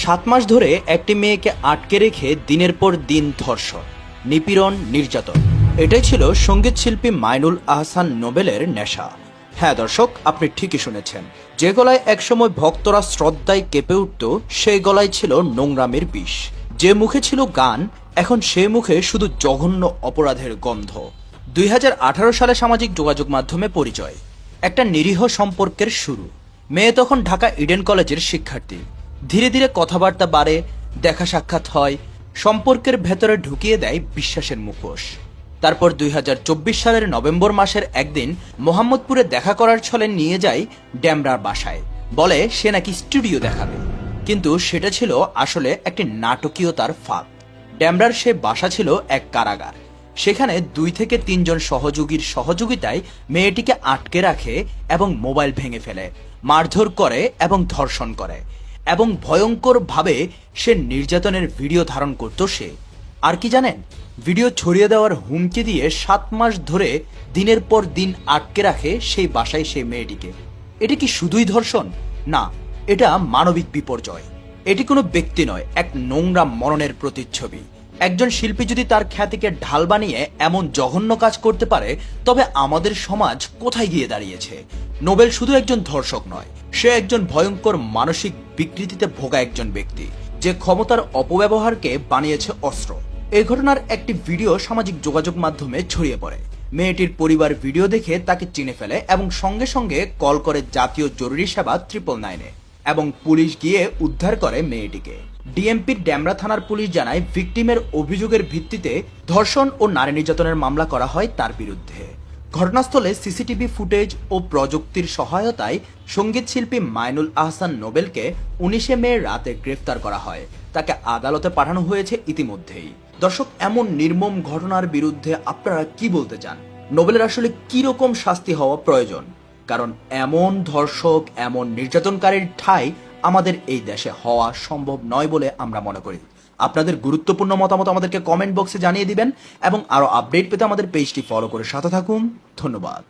7 মাস ধরে একটি মেয়েকে আটকে রেখে দিনের পর দিন ধর্ষণ, নিপীড়ন, নির্যাতন, এটাই ছিল সঙ্গীত শিল্পী মাইনুল আহসান নোবেলের নেশা। হ্যাঁ দর্শক, আপনি ঠিকই শুনেছেন। যে গলায় একসময় ভক্তরা শ্রদ্ধায় কেঁপে উঠত, সেই গলায় ছিল নোংরামের বিষ। যে মুখে ছিল গান, এখন সে মুখে শুধু জঘন্য অপরাধের গন্ধ। 2018 সালে সামাজিক যোগাযোগ মাধ্যমে পরিচয়, একটা নিরীহ সম্পর্কের শুরু। মেয়ে তখন ঢাকা ইডেন কলেজের শিক্ষার্থী। ধীরে ধীরে কথাবার্তা বাড়ে, দেখা সাক্ষাৎ হয়, সম্পর্কের ভেতরে ঢুকিয়ে দেয় বিশ্বাসের মুখোশ। তারপর 2024 সালের নভেম্বর মাসের একদিন মোহাম্মদপুরে দেখা করার ছলে নিয়ে যায় ড্যামরার বাসায়। বলে সে নাকি স্টুডিও দেখাবে, কিন্তু সেটা ছিল আসলে একটি নাটকীয়তার ফাঁদ। ড্যামরার সে বাসা ছিল এক কারাগার। সেখানে 2 থেকে 3 জন সহযোগীর সহযোগিতায় মেয়েটিকে আটকে রাখে এবং মোবাইল ভেঙে ফেলে, মারধর করে এবং ধর্ষণ করে, এবং ভয়ঙ্করভাবে সে নির্যাতনের ভিডিও ধারণ করত সে। আর কি জানেন, ভিডিও ছড়িয়ে দেওয়ার হুমকি দিয়ে 7 মাস ধরে দিনের পর দিন আটকে রাখে সেই বাসায় সেই মেয়েটিকে। এটা কি শুধুই ধর্ষণ? না, এটা মানবিক বিপর্যয়। এটি কোনো ব্যক্তি নয়, এক নোংরা মরণের প্রতিচ্ছবি। একজন শিল্পী যদি তার খ্যাতিকে ঢাল বানিয়ে এমন জঘন্য কাজ করতে পারে, তবে আমাদের সমাজ কোথায় গিয়ে দাঁড়িয়েছে? নোবেল শুধু একজন ধর্ষক নয়, সে একজন ভয়ঙ্কর মানসিক বিকৃতিতে ভোগা একজন ব্যক্তি, যে ক্ষমতার অপব্যবহারকে বানিয়েছে অস্ত্র। এই ঘটনার একটি ভিডিও সামাজিক যোগাযোগ মাধ্যমে ছড়িয়ে পড়ে। মেয়েটির পরিবার ভিডিও দেখে তাকে চিনে ফেলে এবং সঙ্গে সঙ্গে কল করে জাতীয় জরুরি সেবা 999-এ, এবং পুলিশ গিয়ে উদ্ধার করে মেয়েটিকে। ডিএমপির ড্যামরা থানার পুলিশ জানায়, ভিকটিমের অভিযোগের ভিত্তিতে ধর্ষণ ও নারী নির্যাতনের মামলা করা হয় তার বিরুদ্ধে। ঘটনাস্থলে সিসিটিভি ফুটেজ ও প্রযুক্তির সহায়তায় সঙ্গীত শিল্পী মাইনুল আহসান নোবেলকে 19 মে রাতে গ্রেফতার করা হয়। তাকে আদালতে পাঠানো হয়েছে ইতিমধ্যেই। দর্শক, এমন নির্মম ঘটনার বিরুদ্ধে আপনারা কি বলতে চান? নোবেলের আসলে কি রকম শাস্তি হওয়া প্রয়োজন? কারণ এমন ধর্ষক, এমন নির্যাতনকারীর ঠাঁই আমাদের এই দেশে হওয়া সম্ভব নয় বলে আমরা মনে করি। আপনাদের গুরুত্বপূর্ণ মতামত আমাদেরকে কমেন্ট বক্সে জানিয়ে দিবেন এবং আরো আপডেট পেতে আমাদের পেজটি ফলো করে সাথে থাকুন। ধন্যবাদ।